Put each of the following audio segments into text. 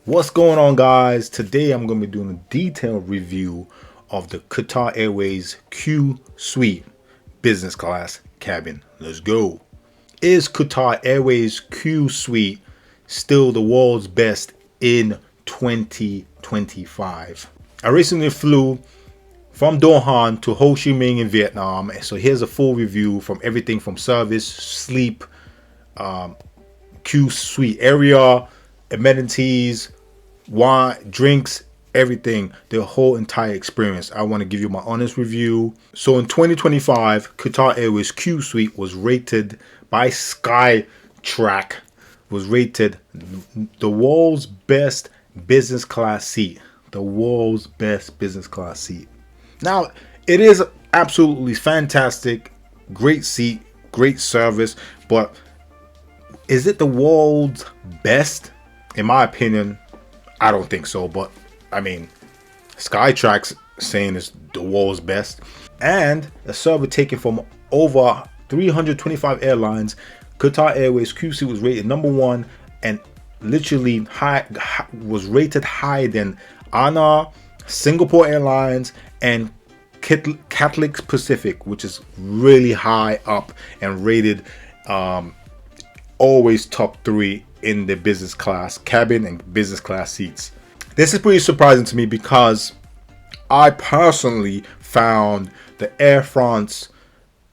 What's going on, guys? Today I'm going to be doing a detailed review of the Qatar Airways Qsuite business class cabin. Let's go. Is Qatar Airways Qsuite still the world's best in 2025? I recently flew from Doha to Ho Chi Minh in Vietnam, so here's a full review from everything from service, sleep, Qsuite area, amenities, wine, drinks, everything, the whole entire experience. I want to give you my honest review. So in 2025, Qatar Airways Qsuite was rated by Skytrack, was rated the world's best business class seat. The world's best business class seat. Now, it is absolutely fantastic, great seat, great service, but is it the world's best? In my opinion, I don't think so, but I mean, Skytrack's saying it's the world's best. And a survey taken from over 325 airlines, Qatar Airways Qsuite was rated #1 and literally was rated higher than ANA, Singapore Airlines, and Catholic Pacific, which is really high up and rated always top 3 in the business class cabin and business class seats. This is pretty surprising to me because I personally found the Air France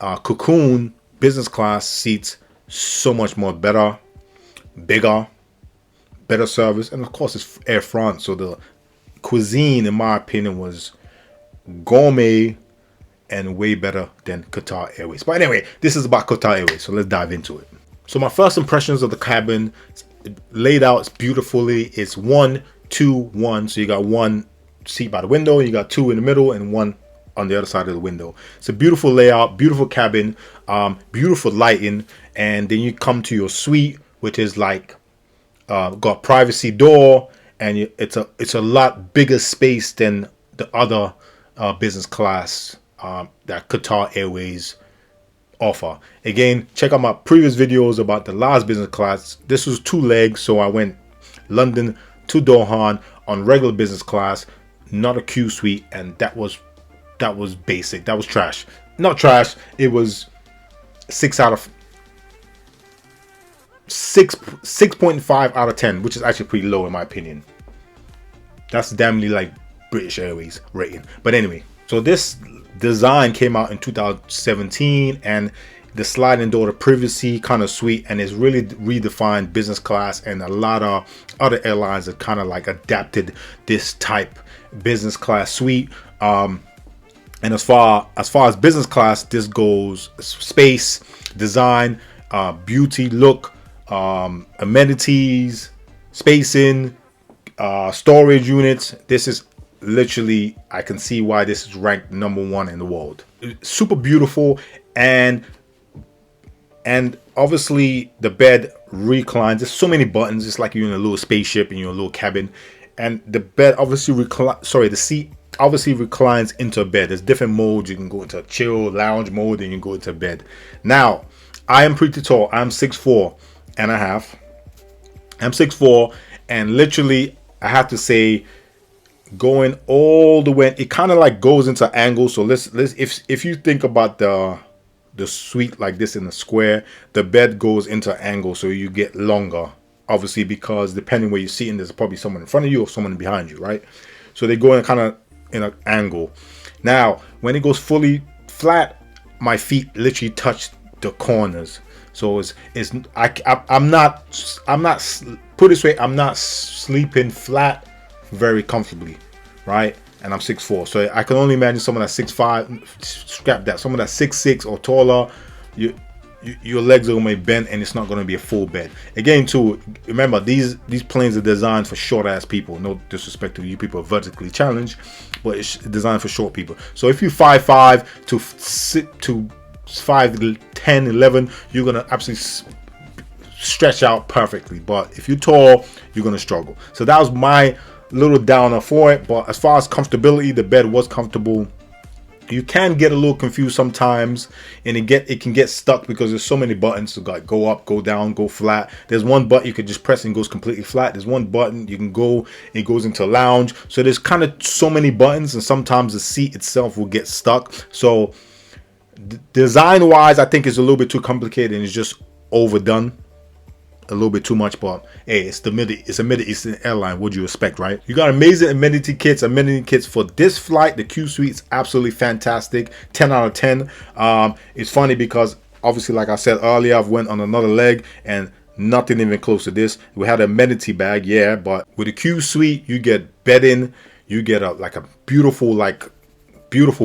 Cocoon business class seats so much more better, bigger, better service, and of course it's Air France, so the cuisine in my opinion was gourmet and way better than Qatar Airways. But anyway, this is about Qatar Airways, so let's dive into it. So my first impressions of the cabin, laid out beautifully. It's 1, 2, 1. So you got one seat by the window, you got 2 in the middle, and 1 on the other side of the window. It's a beautiful layout, beautiful cabin, beautiful lighting, and then you come to your suite, which is like got privacy door, and it's a lot bigger space than the other business class that Qatar Airways offer. Again, check out my previous videos about the last business class. This was 2 legs, so I went London to Doha on regular business class, not a Qsuite, and that was basic. That was trash. Not trash. It was 6.5 out of 10, which is actually pretty low in my opinion. That's damnly like British Airways rating. But anyway, so this design came out in 2017, and the sliding door, the privacy kind of suite, and it's really redefined business class, and a lot of other airlines have kind of like adapted this type business class suite. And as far as business class, this goes space, design, beauty, look, amenities, spacing, storage units. This is literally, I can see why this is ranked #1 in the world. Super beautiful, and obviously the bed reclines. There's so many buttons. It's like you're in a little spaceship and you're in a little cabin, and the bed obviously the seat obviously reclines into a bed. There's different modes. You can go into chill, lounge mode, and you can go into bed. Now, I am pretty tall. I'm 6'4" and a half. I'm 6'4", and literally I have to say, going all the way, it kind of like goes into angle. So let's if you think about the suite like this in a square, the bed goes into angle, so you get longer, obviously, because depending where you're sitting, there's probably someone in front of you or someone behind you, right? So they go in kind of in an angle. Now when it goes fully flat, my feet literally touch the corners. So I'm not put this way, I'm not sleeping flat very comfortably, right? And I'm 6'4", so I can only imagine someone that's 6'5", scrap that, someone that's 6'6" or taller, your legs are gonna be bent, and it's not gonna be a full bed. Again, too, remember these planes are designed for short ass people. No disrespect to you people are vertically challenged, but it's designed for short people. So if you're 5'5" to 5'10", 11, you're gonna absolutely stretch out perfectly. But if you're tall, you're gonna struggle. So that was my little downer for it. But as far as comfortability, the bed was comfortable. You can get a little confused sometimes, and it can get stuck because there's so many buttons to go up, go down, go flat. There's one button you could just press and it goes completely flat. There's one button you can go, it goes into lounge. So there's kind of so many buttons, and sometimes the seat itself will get stuck. So design wise, I think it's a little bit too complicated and it's just overdone a little bit too much, but hey, it's a Middle Eastern airline. What do you expect, right? You got amazing amenity kits for this flight. The Qsuite is absolutely fantastic. 10 out of 10. It's funny because obviously, like I said earlier, I've went on another leg and nothing even close to this. We had an amenity bag, yeah, but with the Qsuite, you get bedding, you get a beautiful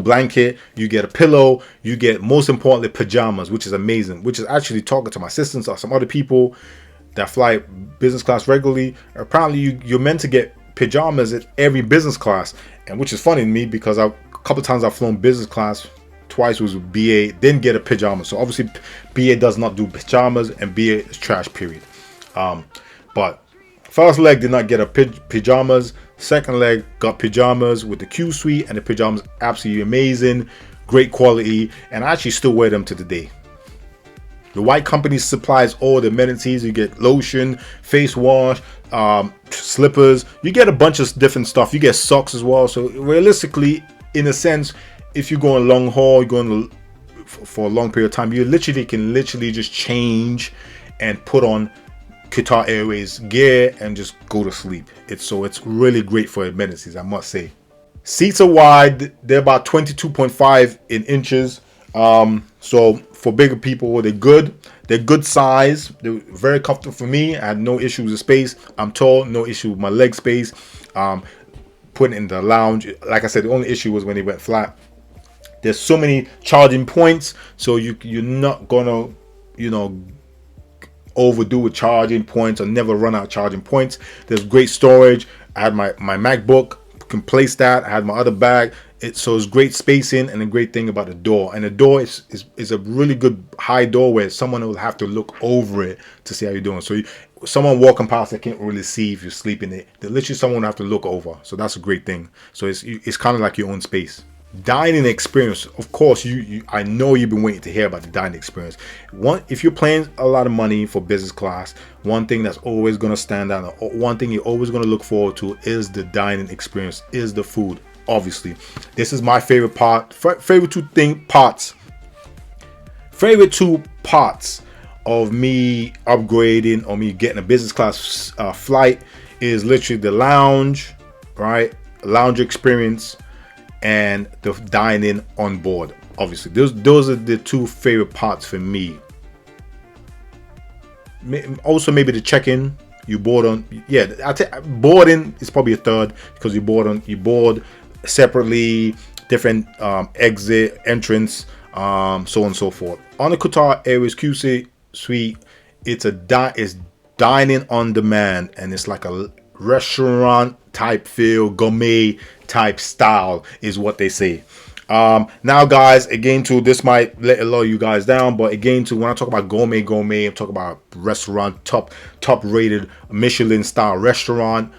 blanket, you get a pillow, you get, most importantly, pajamas, which is amazing, which is actually talking to my assistants or some other people that fly business class regularly. Apparently you're meant to get pajamas at every business class, and which is funny to me because a couple of times I've flown business class, twice was with BA, didn't get a pajama. So obviously BA does not do pajamas, and BA is trash, period. But first leg did not get a pajamas. Second leg got pajamas with the Qsuite, and the pajamas absolutely amazing, great quality, and I actually still wear them to the day. The White Company supplies all the amenities. You get lotion, face wash, slippers. You get a bunch of different stuff. You get socks as well. So realistically, in a sense, if you're going long haul, you're going for a long period of time, you can just change and put on Qatar Airways gear and just go to sleep. It's really great for amenities, I must say. Seats are wide. They're about 22.5 in inches. So for bigger people, they're good size. They're very comfortable for me. I had no issues with space. I'm tall, no issue with my leg space. Putting in the lounge, like I said, the only issue was when they went flat. There's so many charging points, so you're not gonna overdo with charging points or never run out of charging points. There's great storage. I had my MacBook, can place that. I had my other bag. So it's great spacing, and the great thing about the door, and the door is a really good high door where someone will have to look over it to see how you're doing. So someone walking past, they can't really see if you're sleeping there. Literally someone will have to look over. So that's a great thing. So it's kind of like your own space. Dining experience, of course, I know you've been waiting to hear about the dining experience. If you're paying a lot of money for business class, one thing that's always going to stand out, one thing you're always going to look forward to is the dining experience, is the food. Obviously, this is my favorite part. Favorite two parts of me upgrading or me getting a business class flight is literally the lounge, right? Lounge experience and the dining on board. Obviously, those are the two favorite parts for me. Also, maybe the check-in. You board on, boarding is probably a third because you board separately, different exit, entrance, so on and so forth. On the Qatar Airways Qsuite, it's dining on demand, and it's like a restaurant type feel, gourmet type style is what they say. Now guys, again, this might let a lot of you guys down, but again, when I talk about gourmet, I'm talking about restaurant, top rated Michelin style restaurant.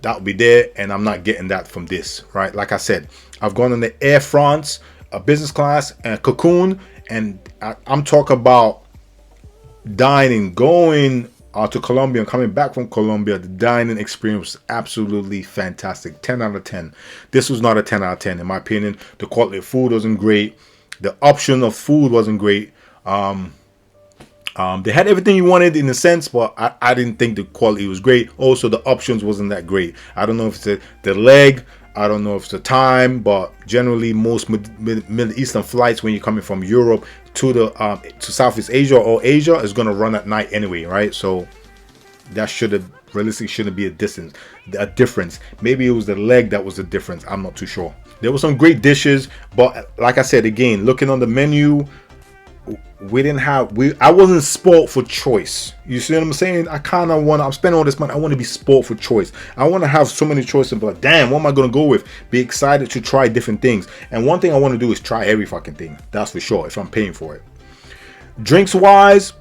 That will be there, and I'm not getting that from this, right? Like I said, I've gone on the Air France, a business class, and Cocoon, and I'm talking about dining, going to Colombia and coming back from Colombia. The dining experience was absolutely fantastic. 10 out of 10. This was not a 10 out of 10 in my opinion. The quality of food wasn't great. The option of food wasn't great. They had everything you wanted in a sense, but I didn't think the quality was great. Also, the options wasn't that great. I don't know if it's the leg, I don't know if it's the time, but generally most Middle Eastern flights when you're coming from Europe to Southeast Asia or Asia is going to run at night anyway, right? So that realistically shouldn't be a difference. Maybe it was the leg that was the difference. I'm not too sure. There were some great dishes, but like I said, again, looking on the menu, I wasn't spoiled for choice. You see what I'm saying? I'm spending all this money. I want to be spoiled for choice. I want to have so many choices, but damn, what am I going to go with? Be excited to try different things. And one thing I want to do is try every fucking thing. That's for sure, if I'm paying for it. Drinks wise,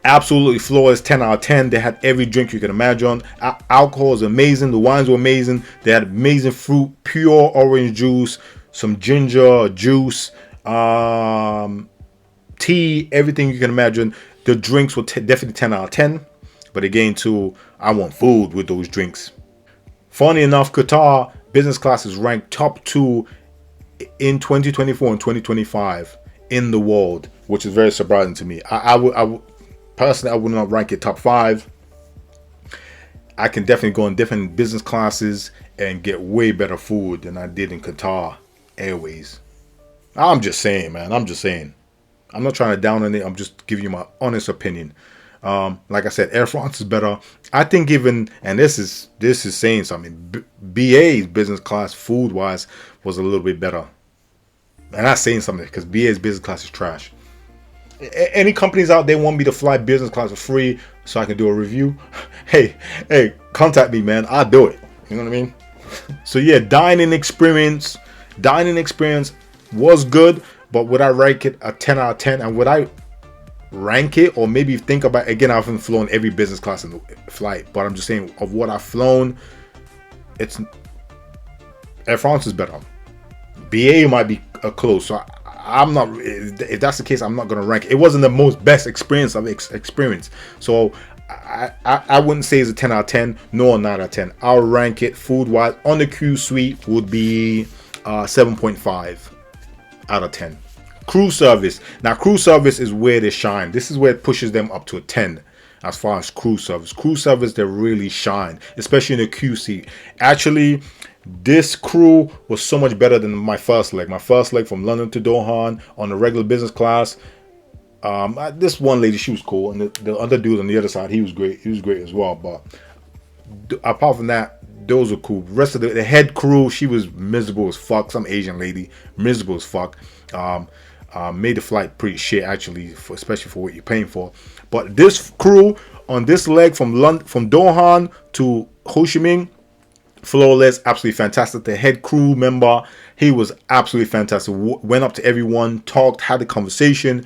absolutely flawless. 10 out of 10. They had every drink you can imagine. Alcohol is amazing. The wines were amazing. They had amazing fruit, pure orange juice, some ginger juice, tea, everything you can imagine. The drinks were definitely 10 out of 10. But again, too, I want food with those drinks. Funny enough, Qatar business class is ranked top 2 in 2024 and 2025 in the world, which is very surprising to me. I would personally, I would not rank it top 5. I can definitely go in different business classes and get way better food than I did in Qatar Airways. I'm just saying, man. I'm just saying. I'm not trying to down on it. I'm just giving you my honest opinion. Like I said, Air France is better. I think even, and this is saying something, BA's business class food wise was a little bit better. And that's saying something because BA's business class is trash. Any companies out there want me to fly business class for free so I can do a review? Hey, contact me, man. I'll do it. You know what I mean? So yeah, dining experience was good, but would I rank it a 10 out of 10? And would I rank it, or maybe think about, again, I haven't flown every business class in the flight, but I'm just saying of what I've flown, it's Air France is better. BA might be close, so I'm not, if that's the case, I'm not going to rank it. It wasn't the most best experience I've experienced, so I wouldn't say it's a 10 out of 10, nor a 9 out of 10. I'll rank it food wise on the Qsuite would be 7.5 out of 10. Crew service. Now, crew service is where they shine. This is where it pushes them up to a 10 as far as crew service. Crew service, they really shine, especially in the QC. Actually, this crew was so much better than my first leg. My first leg from London to Doha on the regular business class. This one lady, she was cool, and the other dude on the other side, he was great. He was great as well. But apart from that, those were cool. The rest of the head crew, she was miserable as fuck. Some Asian lady, miserable as fuck. Made the flight pretty shit actually, especially for what you're paying for. But this crew on this leg from Doha to Ho Chi Minh, flawless, absolutely fantastic. The head crew member, he was absolutely fantastic. Went up to everyone, talked, had a conversation,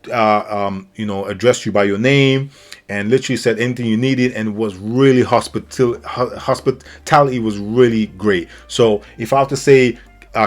addressed you by your name, and literally said anything you needed, and was really hospitality was really great. So if I have to say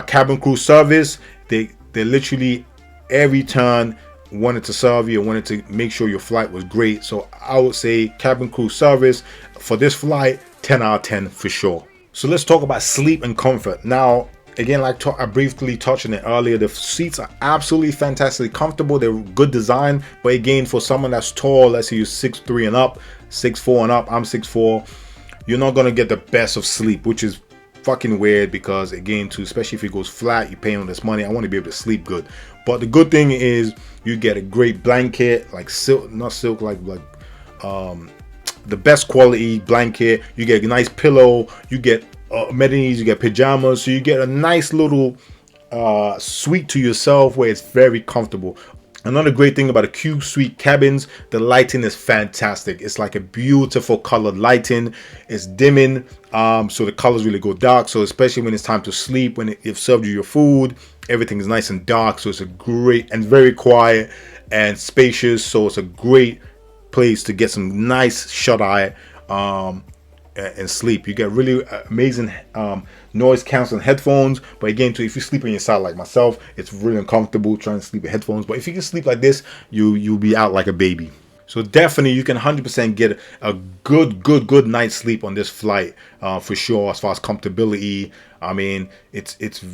cabin crew service, they literally every turn wanted to serve you and wanted to make sure your flight was great. So I would say cabin crew service for this flight, 10 out of 10 for sure. So let's talk about sleep and comfort. Now, again, like I briefly touched on it earlier, the seats are absolutely fantastically comfortable. They're good design, but again, for someone that's tall, let's say you're 6'3" and up, 6'4" and up, I'm 6'4", you're not gonna get the best of sleep, which is fucking weird, because again, too, especially if it goes flat, you're paying all this money. I want to be able to sleep good. But the good thing is you get a great blanket, like silk, not silk, like the best quality blanket. You get a nice pillow, you get amenities, you get pajamas, so you get a nice little suite to yourself where it's very comfortable. Another great thing about the Qsuite cabins, the lighting is fantastic. It's like a beautiful colored lighting. It's dimming, so the colors really go dark. So especially when it's time to sleep, when they've served you your food, everything is nice and dark. So it's a great and very quiet and spacious. So it's a great place to get some nice shut-eye and sleep. You get really amazing noise canceling headphones, but again, too, if you sleep on your side like myself, it's really uncomfortable trying to sleep with headphones. But if you can sleep like this, you'll be out like a baby. So definitely you can 100% get a good night's sleep on this flight, for sure. As far as comfortability, I mean, it's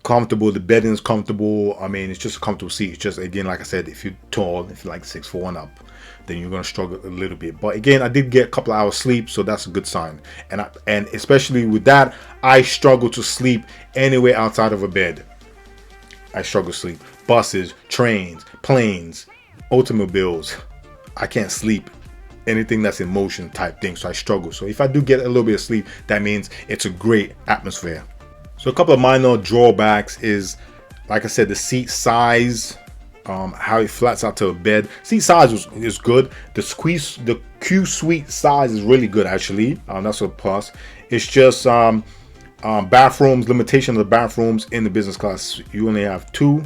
comfortable. The bedding is comfortable. I mean, it's just a comfortable seat. It's just, again, like I said, if you're tall, if you're like 6'4" and up, then you're gonna struggle a little bit. But again, I did get a couple of hours sleep, so that's a good sign. And especially with that, I struggle to sleep anywhere outside of a bed. I struggle to sleep. Buses, trains, planes, automobiles. I can't sleep. Anything that's in motion type thing, so I struggle. So if I do get a little bit of sleep, that means it's a great atmosphere. So a couple of minor drawbacks is, like I said, the seat size. How it flats out to a bed. Seat size is good. The Qsuite size is really good actually. That's a plus. It's just bathrooms, limitation of the bathrooms in the business class. You only have 2,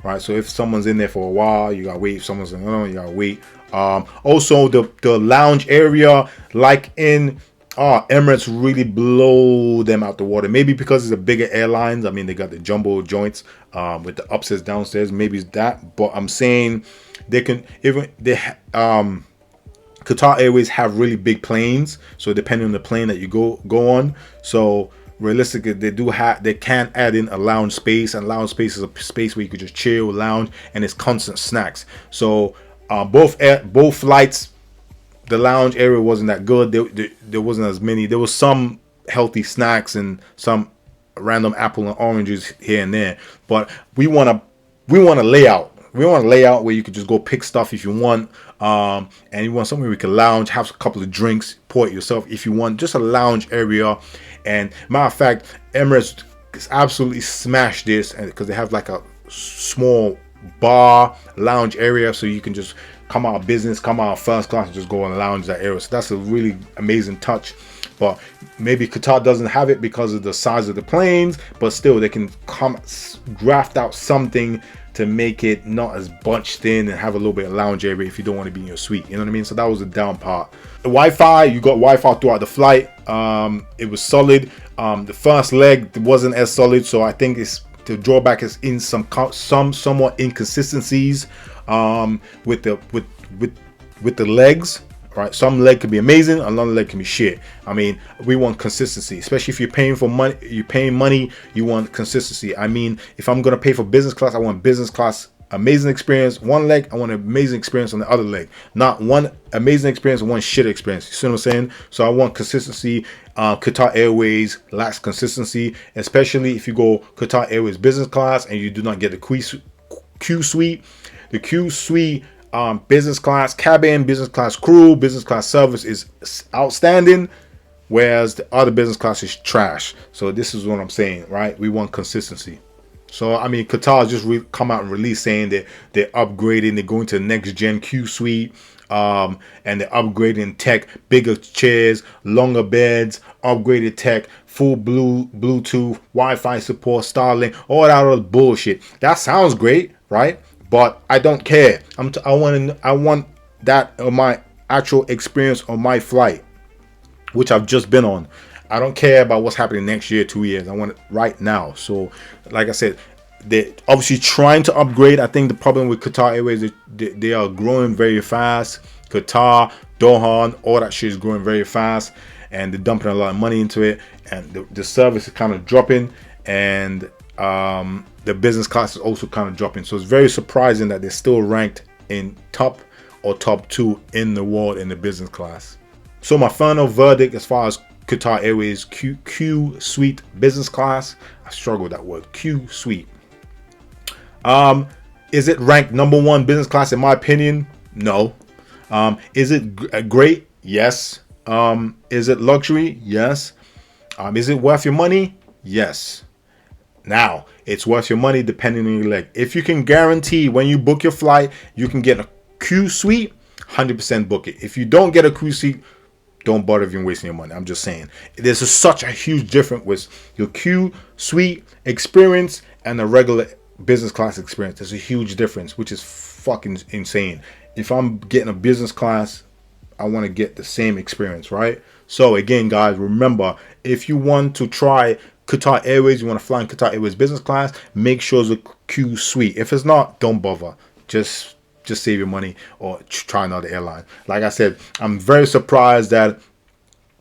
right? So if someone's in there for a while, you gotta wait. If someone's in, you gotta wait. Also the lounge area, like in Emirates really blow them out the water. Maybe because it's a bigger airlines. I mean, they got the jumbo joints with the upstairs, downstairs. Maybe it's that. But I'm saying they can even Qatar Airways have really big planes. So depending on the plane that you go on, so realistically they can add in a lounge space, and lounge space is a space where you could just chill, lounge, and it's constant snacks. So both flights, the lounge area wasn't that good. There wasn't as many. There was some healthy snacks and some random apple and oranges here and there. But we want to lay out. We want a layout where you could just go pick stuff if you want, and you want somewhere we can lounge, have a couple of drinks, pour it yourself if you want. Just a lounge area. And matter of fact, Emirates absolutely smashed this, and because they have like a small bar lounge area, so you can just come out of business, come out of first class, and just go and lounge that area. So that's a really amazing touch. But maybe Qatar doesn't have it because of the size of the planes, but still they can graft out something to make it not as bunched in and have a little bit of lounge area if you don't want to be in your suite. You know what I mean? So that was the down part. The Wi-Fi, you got Wi-Fi throughout the flight. It was solid. The first leg wasn't as solid, so I think the drawback is in some somewhat inconsistencies with the legs. Right, some leg could be amazing, another leg can be shit. I mean, we want consistency, especially if you're paying for money. You're paying money, you want consistency. I mean, if I'm gonna pay for business class, I want business class amazing experience one leg. I want an amazing experience on the other leg, not one amazing experience and one shit experience. You see what I'm saying? So I want consistency. Qatar Airways lacks consistency, especially if you go Qatar Airways business class and you do not get the Q suite. The Q suite. Business class cabin, business class crew, business class service is outstanding, whereas the other business class is trash. So this is what I'm saying, right? We want consistency. So I mean, Qatar just come out and release saying that they're upgrading, they're going to the next gen Q suite, and they're upgrading tech, bigger chairs, longer beds, upgraded tech, full Bluetooth, Wi-Fi support, Starlink, all that other bullshit. That sounds great, right? But I don't care. I want that on my actual experience on my flight, which I've just been on. I don't care about what's happening next year, 2 years. I want it right now. So, like I said, they're obviously trying to upgrade. I think the problem with Qatar Airways, they are growing very fast. Qatar, Doha, all that shit is growing very fast, and they're dumping a lot of money into it, and the service is kind of dropping, and the business class is also kind of dropping. So it's very surprising that they're still ranked in top or top 2 in the world in the business class. So my final verdict as far as Qatar Airways Q Suite business class, I struggle with that word, Q Suite. Is it ranked number 1 business class in my opinion? No. Is it great? Yes. Is it luxury? Yes. Is it worth your money? Yes. Now, it's worth your money depending on your leg. If you can guarantee when you book your flight, you can get a Q suite, 100% book it. If you don't get a Q suite, don't bother even wasting your money. I'm just saying. There's such a huge difference with your Q suite experience and the regular business class experience. There's a huge difference, which is fucking insane. If I'm getting a business class, I want to get the same experience, right? So again, guys, remember, if you want to try Qatar Airways, you want to fly in Qatar Airways business class, make sure it's a Q suite. If it's not, don't bother. Just save your money or try another airline. Like I said, I'm very surprised that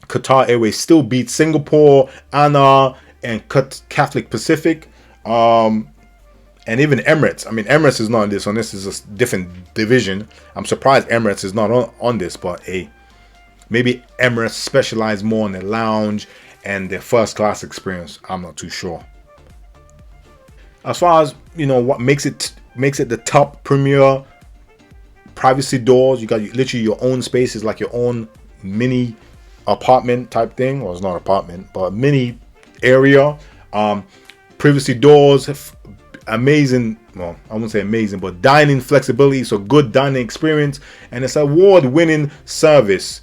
Qatar Airways still beats Singapore, ANA, and Catholic Pacific, and even Emirates. I mean, Emirates is not on this. On this is a different division. I'm surprised Emirates is not on this, but hey, maybe Emirates specialize more in the lounge and the first class experience. I'm not too sure. As far as what makes it the top premier, privacy doors. You got literally your own space. It's like your own mini apartment type thing. Well, it's not an apartment, but a mini area. Privacy doors, amazing. Well, I wouldn't say amazing, but dining flexibility. So good dining experience, and it's award-winning service.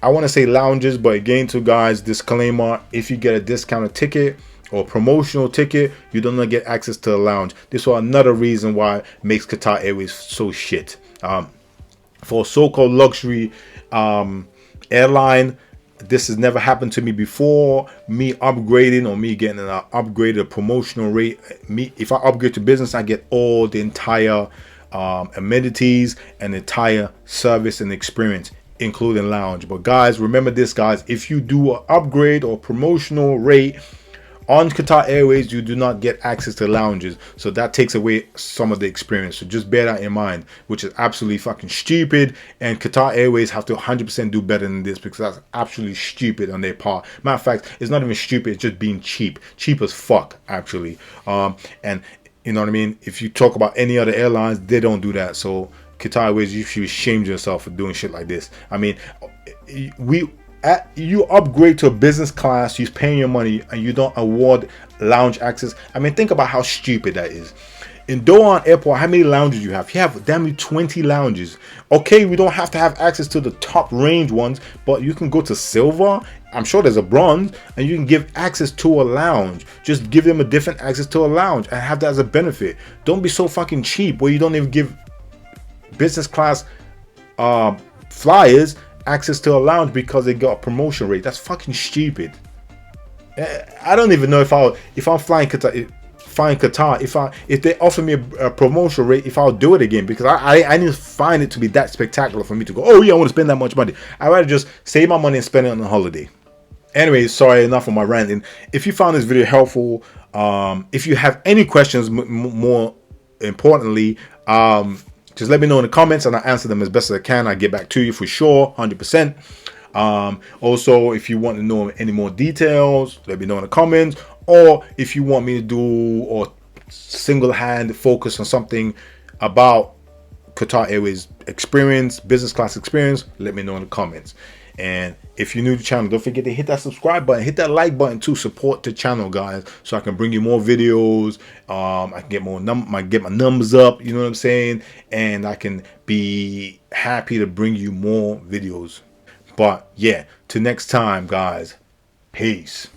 I want to say lounges, but again, to guys, disclaimer: if you get a discounted ticket or promotional ticket, you do not get access to the lounge. This was another reason why it makes Qatar Airways so shit. For a so-called luxury airline, This has never happened to me before. Me upgrading or me getting an upgraded promotional rate. Me, if I upgrade to business, I get all the entire amenities and entire service and experience, including lounge. But guys, remember this, guys. If you do an upgrade or promotional rate on Qatar Airways, you do not get access to lounges, so that takes away some of the experience. So just bear that in mind, which is absolutely fucking stupid. And Qatar Airways have to 100% do better than this, because that's absolutely stupid on their part. Matter of fact, it's not even stupid; it's just being cheap as fuck, actually. And you know what I mean. If you talk about any other airlines, they don't do that. So Qatar Airways, you should shame yourself for doing shit like this. I mean, you upgrade to a business class, you're paying your money, and you don't award lounge access. I mean, think about how stupid that is. In Doha Airport, how many lounges you have? You have damn near 20 lounges. Okay, we don't have to have access to the top range ones, but you can go to silver. I'm sure there's a bronze, and you can give access to a lounge. Just give them a different access to a lounge and have that as a benefit. Don't be so fucking cheap where you don't even give business class flyers access to a lounge because they got a promotion rate. That's fucking stupid. I don't even know if I'm flying Qatar, if they offer me a promotion rate, if I'll do it again, because I didn't find it to be that spectacular for me to go, oh yeah, I want to spend that much money. I'd rather just save my money and spend it on a holiday. Anyway, sorry, enough of my ranting. If you found this video helpful, if you have any questions, more importantly, just let me know in the comments and I'll answer them as best as I can. I'll get back to you for sure, 100%. Also, if you want to know any more details, let me know in the comments. Or if you want me to do or single-hand focus on something about Qatar Airways experience, business class experience, let me know in the comments. And if you're new to the channel, don't forget to hit that subscribe button, hit that like button to support the channel, guys, so I can bring you more videos. I can get my numbers up, you know what I'm saying, and I can be happy to bring you more videos. But yeah, till next time, guys, peace.